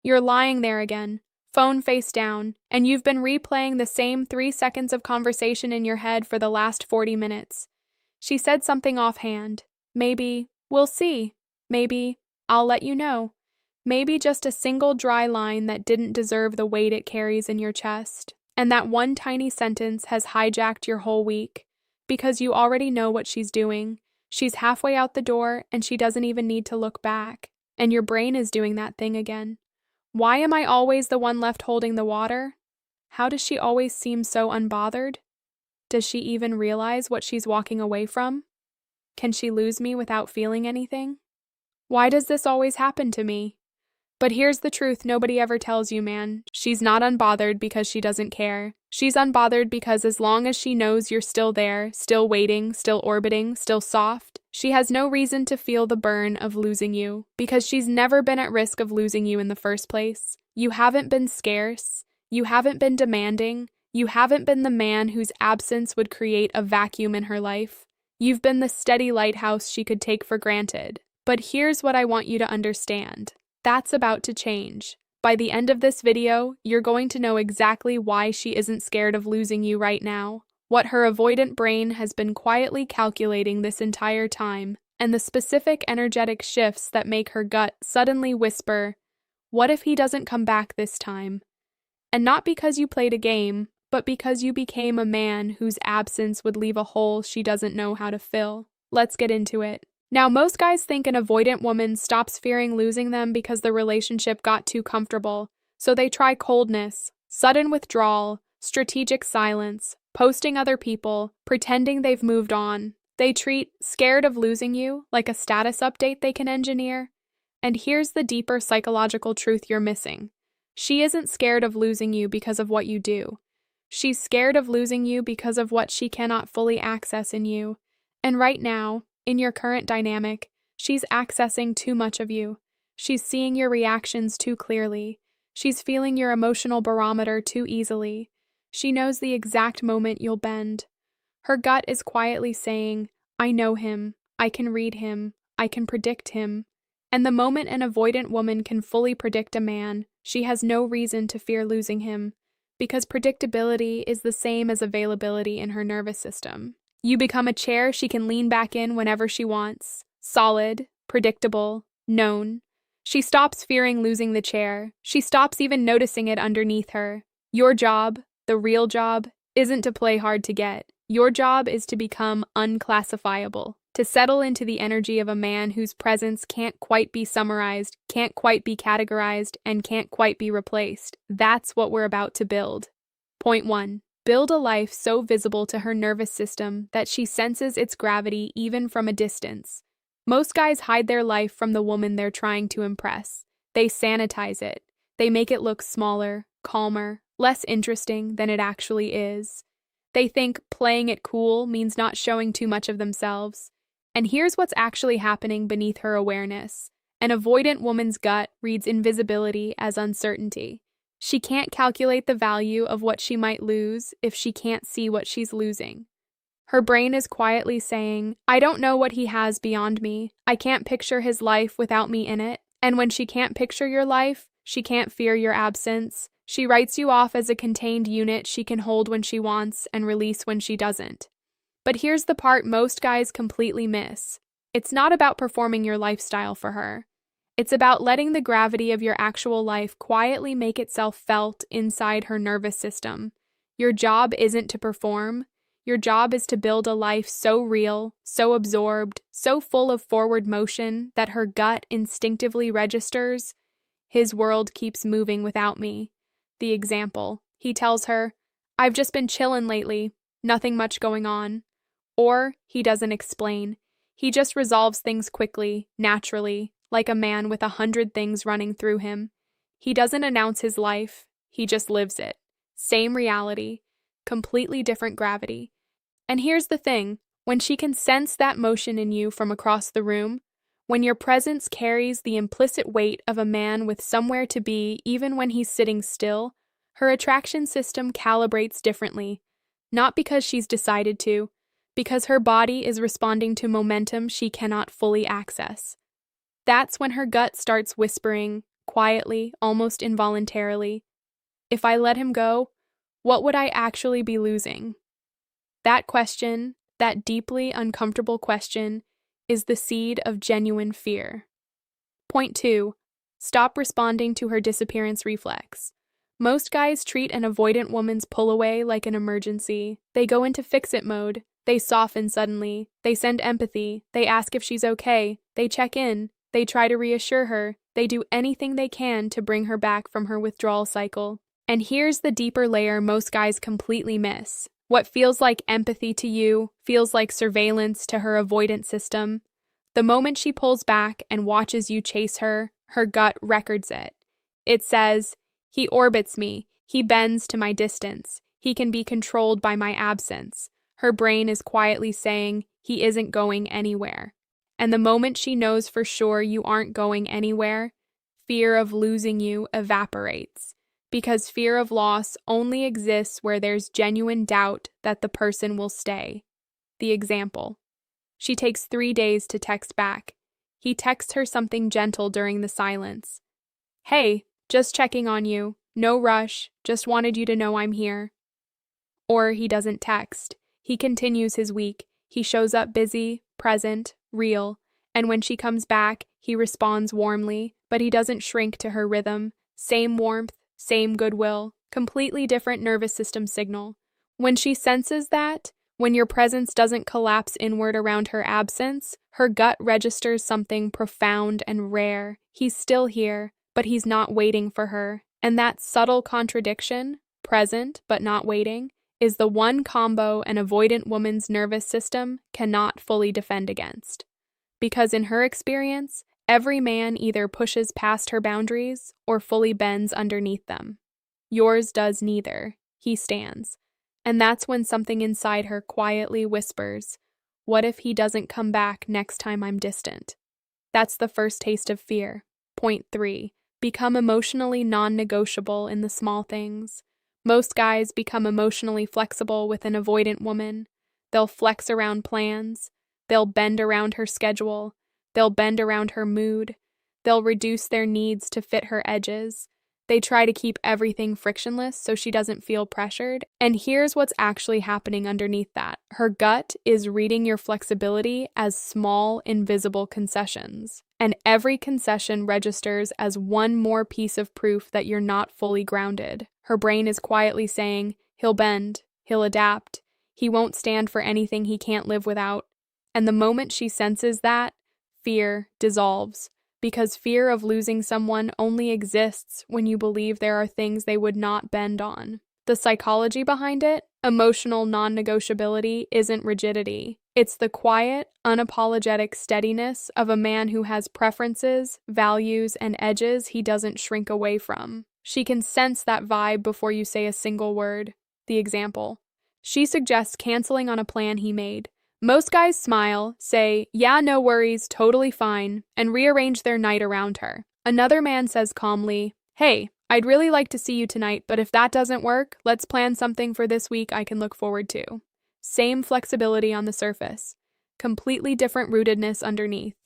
You're lying there again, phone face down, and you've been replaying the same 3 seconds of conversation in your head for the last 40 minutes. She said something offhand. Maybe, we'll see. Maybe, I'll let you know. Maybe just a single dry line that didn't deserve the weight it carries in your chest. And that one tiny sentence has hijacked your whole week. Because you already know what she's doing. She's halfway out the door and she doesn't even need to look back. And your brain is doing that thing again. Why am I always the one left holding the water? How does she always seem so unbothered? Does she even realize what she's walking away from? Can she lose me without feeling anything? Why does this always happen to me? But here's the truth nobody ever tells you, man. She's not unbothered because she doesn't care. She's unbothered because as long as she knows you're still there, still waiting, still orbiting, still soft, she has no reason to feel the burn of losing you, because she's never been at risk of losing you in the first place. You haven't been scarce. You haven't been demanding. You haven't been the man whose absence would create a vacuum in her life. You've been the steady lighthouse she could take for granted. But here's what I want you to understand. That's about to change. By the end of this video, you're going to know exactly why she isn't scared of losing you right now, what her avoidant brain has been quietly calculating this entire time, and the specific energetic shifts that make her gut suddenly whisper, "What if he doesn't come back this time?" And not because you played a game, but because you became a man whose absence would leave a hole she doesn't know how to fill. Let's get into it. Now, most guys think an avoidant woman stops fearing losing them because the relationship got too comfortable, so they try coldness, sudden withdrawal, strategic silence, posting other people, pretending they've moved on. They treat scared of losing you like a status update they can engineer. And here's the deeper psychological truth you're missing. She isn't scared of losing you because of what you do. She's scared of losing you because of what she cannot fully access in you. And right now, in your current dynamic, she's accessing too much of you. She's seeing your reactions too clearly. She's feeling your emotional barometer too easily. She knows the exact moment you'll bend. Her gut is quietly saying, I know him, I can read him, I can predict him. And the moment an avoidant woman can fully predict a man, she has no reason to fear losing him, because predictability is the same as availability in her nervous system. You become a chair she can lean back in whenever she wants. Solid, predictable, known. She stops fearing losing the chair. She stops even noticing it underneath her. Your job, the real job, isn't to play hard to get. Your job is to become unclassifiable, to settle into the energy of a man whose presence can't quite be summarized, can't quite be categorized, and can't quite be replaced. That's what we're about to build. Point 1. Build a life so visible to her nervous system that she senses its gravity even from a distance. Most guys hide their life from the woman they're trying to impress. They sanitize it. They make it look smaller, calmer, less interesting than it actually is. They think playing it cool means not showing too much of themselves. And here's what's actually happening beneath her awareness. An avoidant woman's gut reads invisibility as uncertainty. She can't calculate the value of what she might lose if she can't see what she's losing. Her brain is quietly saying, I don't know what he has beyond me. I can't picture his life without me in it. And when she can't picture your life, she can't fear your absence. She writes you off as a contained unit she can hold when she wants and release when she doesn't. But here's the part most guys completely miss. It's not about performing your lifestyle for her. It's about letting the gravity of your actual life quietly make itself felt inside her nervous system. Your job isn't to perform. Your job is to build a life so real, so absorbed, so full of forward motion that her gut instinctively registers, his world keeps moving without me. The example. He tells her, I've just been chillin' lately, nothing much going on. Or he doesn't explain. He just resolves things quickly, naturally, like a man with 100 things running through him. He doesn't announce his life, he just lives it. Same reality, completely different gravity. And here's the thing, when she can sense that motion in you from across the room, when your presence carries the implicit weight of a man with somewhere to be even when he's sitting still, her attraction system calibrates differently. Not because she's decided to, because her body is responding to momentum she cannot fully access. That's when her gut starts whispering, quietly, almost involuntarily. If I let him go, what would I actually be losing? That question, that deeply uncomfortable question, is the seed of genuine fear. Point 2. Stop responding to her disappearance reflex. Most guys treat an avoidant woman's pull away like an emergency. They go into fix-it mode. They soften suddenly. They send empathy. They ask if she's okay. They check in. They try to reassure her. They do anything they can to bring her back from her withdrawal cycle. And here's the deeper layer most guys completely miss. What feels like empathy to you feels like surveillance to her avoidant system. The moment she pulls back and watches you chase her, her gut records it. It says, "He orbits me. He bends to my distance. He can be controlled by my absence." Her brain is quietly saying, "He isn't going anywhere." And the moment she knows for sure you aren't going anywhere, fear of losing you evaporates. Because fear of loss only exists where there's genuine doubt that the person will stay. The example. She takes 3 days to text back. He texts her something gentle during the silence. "Hey, just checking on you. No rush, just wanted you to know I'm here." Or he doesn't text. He continues his week. He shows up busy, present, real. And when she comes back, he responds warmly, but he doesn't shrink to her rhythm. Same warmth, same goodwill, completely different nervous system signal. When she senses that, when your presence doesn't collapse inward around her absence, her gut registers something profound and rare. He's still here, but he's not waiting for her. And that subtle contradiction, present but not waiting, is the one combo an avoidant woman's nervous system cannot fully defend against. Because in her experience, every man either pushes past her boundaries or fully bends underneath them. Yours does neither. He stands. And that's when something inside her quietly whispers, "What if he doesn't come back next time I'm distant?" That's the first taste of fear. Point 3. Become emotionally non-negotiable in the small things. Most guys become emotionally flexible with an avoidant woman. They'll flex around plans. They'll bend around her schedule. They'll bend around her mood. They'll reduce their needs to fit her edges. They try to keep everything frictionless so she doesn't feel pressured. And here's what's actually happening underneath that. Her gut is reading your flexibility as small, invisible concessions. And every concession registers as one more piece of proof that you're not fully grounded. Her brain is quietly saying, "He'll bend, he'll adapt, he won't stand for anything he can't live without." And the moment she senses that, fear dissolves. Because fear of losing someone only exists when you believe there are things they would not bend on. The psychology behind it, emotional non-negotiability, isn't rigidity. It's the quiet, unapologetic steadiness of a man who has preferences, values, and edges he doesn't shrink away from. She can sense that vibe before you say a single word. The example. She suggests canceling on a plan he made. Most guys smile, say, "Yeah, no worries, totally fine," and rearrange their night around her. Another man says calmly, "Hey, I'd really like to see you tonight, but if that doesn't work, let's plan something for this week I can look forward to." Same flexibility on the surface, completely different rootedness underneath.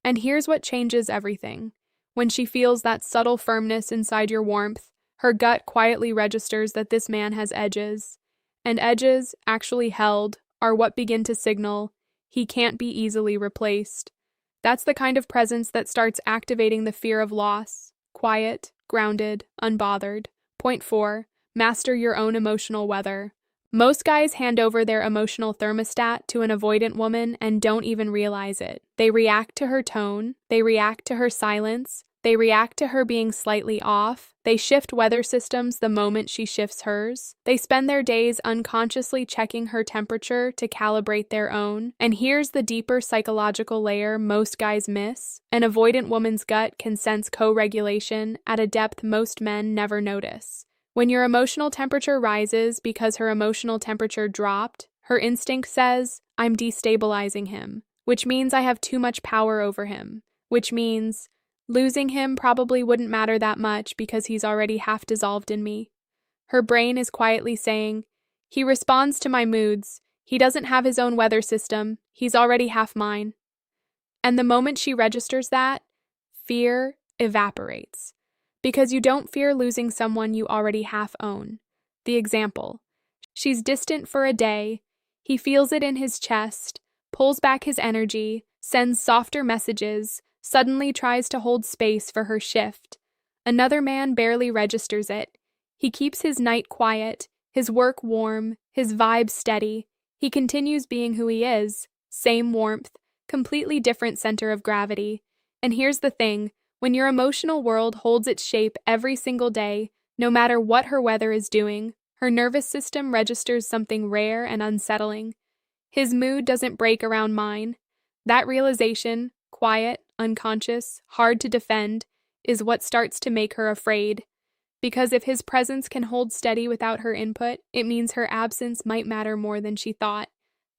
And here's what changes everything. When she feels that subtle firmness inside your warmth, her gut quietly registers that this man has edges. And edges, actually held, are what begin to signal he can't be easily replaced. That's the kind of presence that starts activating the fear of loss. Quiet, grounded, unbothered. Point 4. Master your own emotional weather. Most guys hand over their emotional thermostat to an avoidant woman and don't even realize it. They react to her tone. They react to her silence. They react to her being slightly off. They shift weather systems the moment she shifts hers. They spend their days unconsciously checking her temperature to calibrate their own. And here's the deeper psychological layer most guys miss. An avoidant woman's gut can sense co-regulation at a depth most men never notice. When your emotional temperature rises because her emotional temperature dropped, her instinct says, "I'm destabilizing him," which means I have too much power over him, which means losing him probably wouldn't matter that much because he's already half dissolved in me. Her brain is quietly saying, "He responds to my moods. He doesn't have his own weather system. He's already half mine." And the moment she registers that, fear evaporates. Because you don't fear losing someone you already half own. The example: she's distant for a day, he feels it in his chest, pulls back his energy, sends softer messages, suddenly tries to hold space for her shift. Another man barely registers it. He keeps his night quiet, his work warm, his vibe steady. He continues being who he is, same warmth, completely different center of gravity. And here's the thing, when your emotional world holds its shape every single day, no matter what her weather is doing, her nervous system registers something rare and unsettling. His mood doesn't break around mine. That realization, quiet, unconscious, hard to defend, is what starts to make her afraid. Because if his presence can hold steady without her input, it means her absence might matter more than she thought.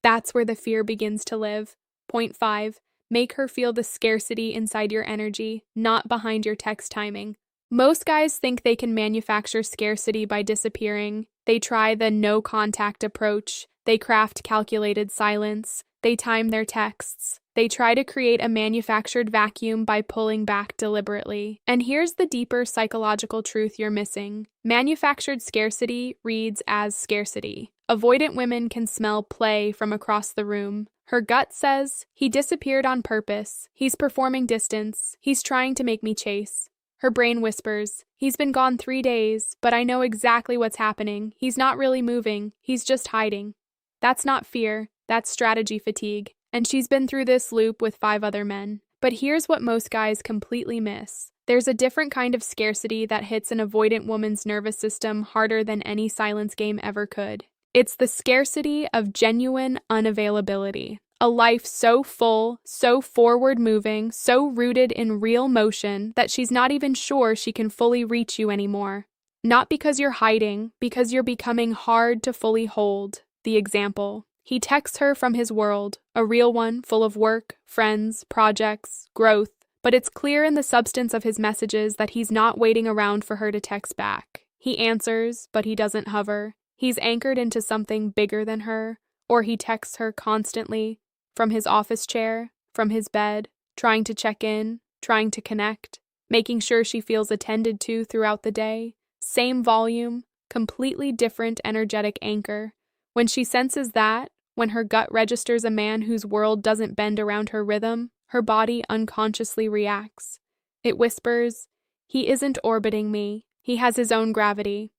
That's where the fear begins to live. Point 5. Make her feel the scarcity inside your energy, not behind your text timing. Most guys think they can manufacture scarcity by disappearing. They try the no-contact approach. They craft calculated silence. They time their texts. They try to create a manufactured vacuum by pulling back deliberately. And here's the deeper psychological truth you're missing. Manufactured scarcity reads as scarcity. Avoidant women can smell play from across the room. Her gut says, he disappeared on purpose. He's performing distance. He's trying to make me chase. Her brain whispers, he's been gone 3 days, but I know exactly what's happening. He's not really moving. He's just hiding. That's not fear. That's strategy fatigue. And she's been through this loop with 5 other men. But here's what most guys completely miss. There's a different kind of scarcity that hits an avoidant woman's nervous system harder than any silence game ever could. It's the scarcity of genuine unavailability. A life so full, so forward-moving, so rooted in real motion that she's not even sure she can fully reach you anymore. Not because you're hiding, because you're becoming hard to fully hold. The example: he texts her from his world, a real one full of work, friends, projects, growth, but it's clear in the substance of his messages that he's not waiting around for her to text back. He answers, but he doesn't hover. He's anchored into something bigger than her, or he texts her constantly, from his office chair, from his bed, trying to check in, trying to connect, making sure she feels attended to throughout the day. Same volume, completely different energetic anchor. When she senses that, when her gut registers a man whose world doesn't bend around her rhythm, her body unconsciously reacts. It whispers, he isn't orbiting me, he has his own gravity.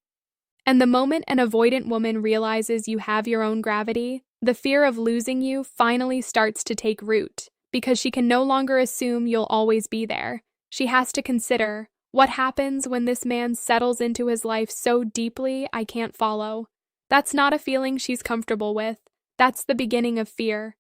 And the moment an avoidant woman realizes you have your own gravity, the fear of losing you finally starts to take root, because she can no longer assume you'll always be there. She has to consider, what happens when this man settles into his life so deeply I can't follow? That's not a feeling she's comfortable with. That's the beginning of fear.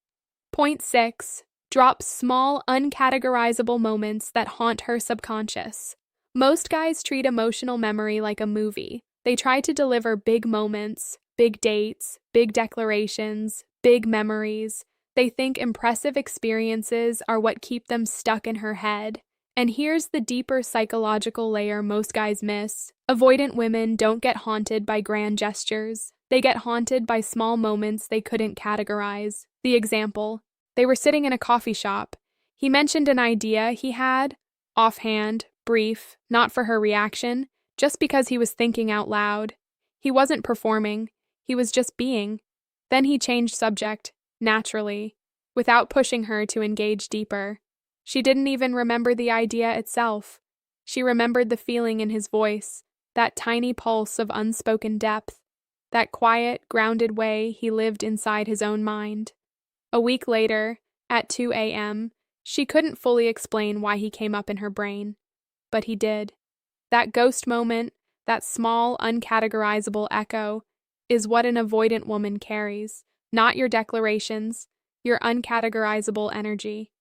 Point 6. Drop small, uncategorizable moments that haunt her subconscious. Most guys treat emotional memory like a movie. They try to deliver big moments, big dates, big declarations, big memories. They think impressive experiences are what keep them stuck in her head. And here's the deeper psychological layer most guys miss. Avoidant women don't get haunted by grand gestures. They get haunted by small moments they couldn't categorize. The example: they were sitting in a coffee shop. He mentioned an idea he had, offhand, brief, not for her reaction, just because he was thinking out loud. He wasn't performing, he was just being. Then he changed subject, naturally, without pushing her to engage deeper. She didn't even remember the idea itself. She remembered the feeling in his voice, that tiny pulse of unspoken depth, that quiet, grounded way he lived inside his own mind. A week later, at 2 a.m., she couldn't fully explain why he came up in her brain. But he did. That ghost moment, that small, uncategorizable echo, is what an avoidant woman carries, not your declarations, your uncategorizable energy.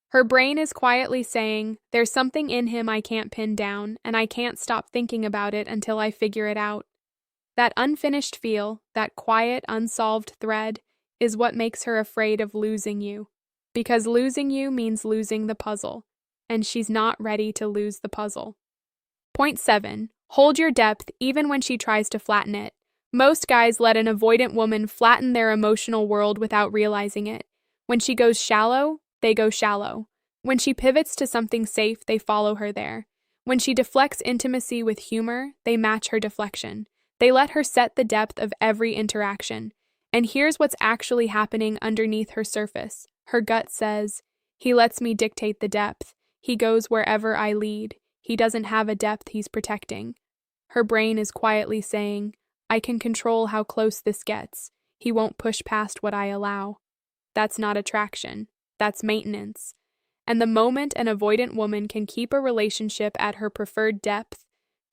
Her brain is quietly saying, there's something in him I can't pin down, and I can't stop thinking about it until I figure it out. That unfinished feel, that quiet, unsolved thread, is what makes her afraid of losing you. Because losing you means losing the puzzle, and she's not ready to lose the puzzle. Point 7. Hold your depth even when she tries to flatten it. Most guys let an avoidant woman flatten their emotional world without realizing it. When she goes shallow, they go shallow. When she pivots to something safe, they follow her there. When she deflects intimacy with humor, they match her deflection. They let her set the depth of every interaction. And here's what's actually happening underneath her surface. Her gut says, "He lets me dictate the depth. He goes wherever I lead. He doesn't have a depth he's protecting." Her brain is quietly saying, "I can control how close this gets. He won't push past what I allow." That's not attraction. That's maintenance. And the moment an avoidant woman can keep a relationship at her preferred depth,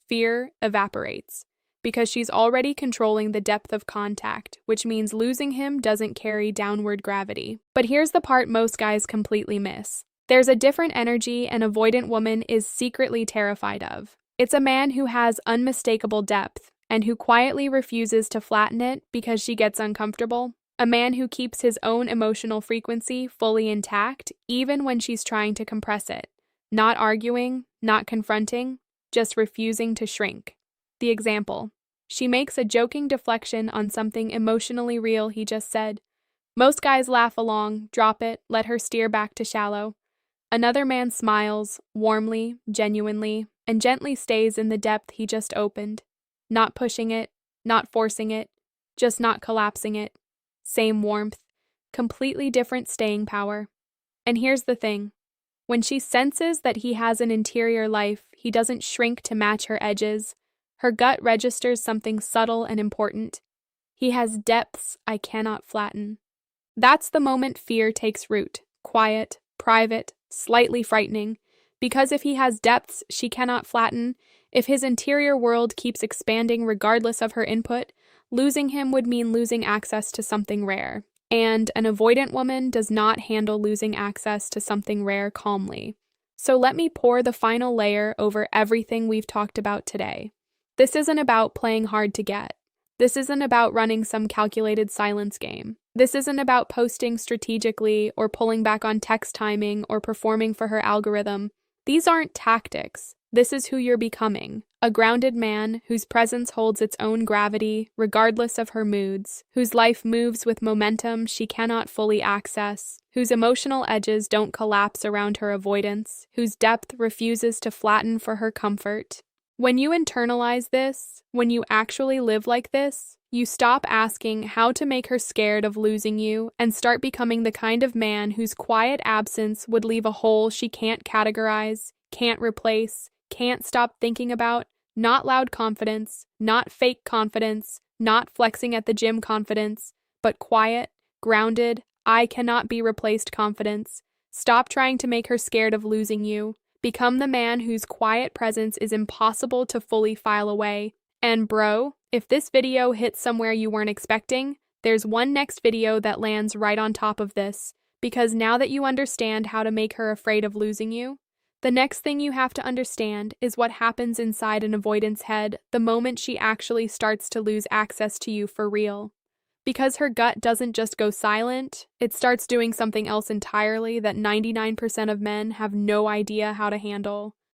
fear evaporates. Because she's already controlling the depth of contact, which means losing him doesn't carry downward gravity. But here's the part most guys completely miss. There's a different energy an avoidant woman is secretly terrified of. It's a man who has unmistakable depth and who quietly refuses to flatten it because she gets uncomfortable. A man who keeps his own emotional frequency fully intact even when she's trying to compress it. Not arguing, not confronting, just refusing to shrink. The example. She makes a joking deflection on something emotionally real he just said. Most guys laugh along, drop it, let her steer back to shallow. Another man smiles, warmly, genuinely, and gently stays in the depth he just opened. Not pushing it, not forcing it, just not collapsing it. Same warmth, completely different staying power. And here's the thing. When she senses that he has an interior life, he doesn't shrink to match her edges. Her gut registers something subtle and important. He has depths I cannot flatten. That's the moment fear takes root. Quiet, private, slightly frightening. Because if he has depths she cannot flatten, if his interior world keeps expanding regardless of her input, losing him would mean losing access to something rare. And an avoidant woman does not handle losing access to something rare calmly. So let me pour the final layer over everything we've talked about today. This isn't about playing hard to get. This isn't about running some calculated silence game. This isn't about posting strategically or pulling back on text timing or performing for her algorithm. These aren't tactics. This is who you're becoming. A grounded man whose presence holds its own gravity regardless of her moods, whose life moves with momentum she cannot fully access, whose emotional edges don't collapse around her avoidance, whose depth refuses to flatten for her comfort. When you internalize this, when you actually live like this, you stop asking how to make her scared of losing you and start becoming the kind of man whose quiet absence would leave a hole she can't categorize, can't replace, can't stop thinking about. Not loud confidence, not fake confidence, not flexing at the gym confidence, but quiet, grounded, I cannot be replaced confidence. Stop trying to make her scared of losing you. Become the man whose quiet presence is impossible to fully file away. And bro, if this video hits somewhere you weren't expecting, there's one next video that lands right on top of this, because now that you understand how to make her afraid of losing you, the next thing you have to understand is what happens inside an avoidant's head the moment she actually starts to lose access to you for real. Because her gut doesn't just go silent, it starts doing something else entirely that 99% of men have no idea how to handle.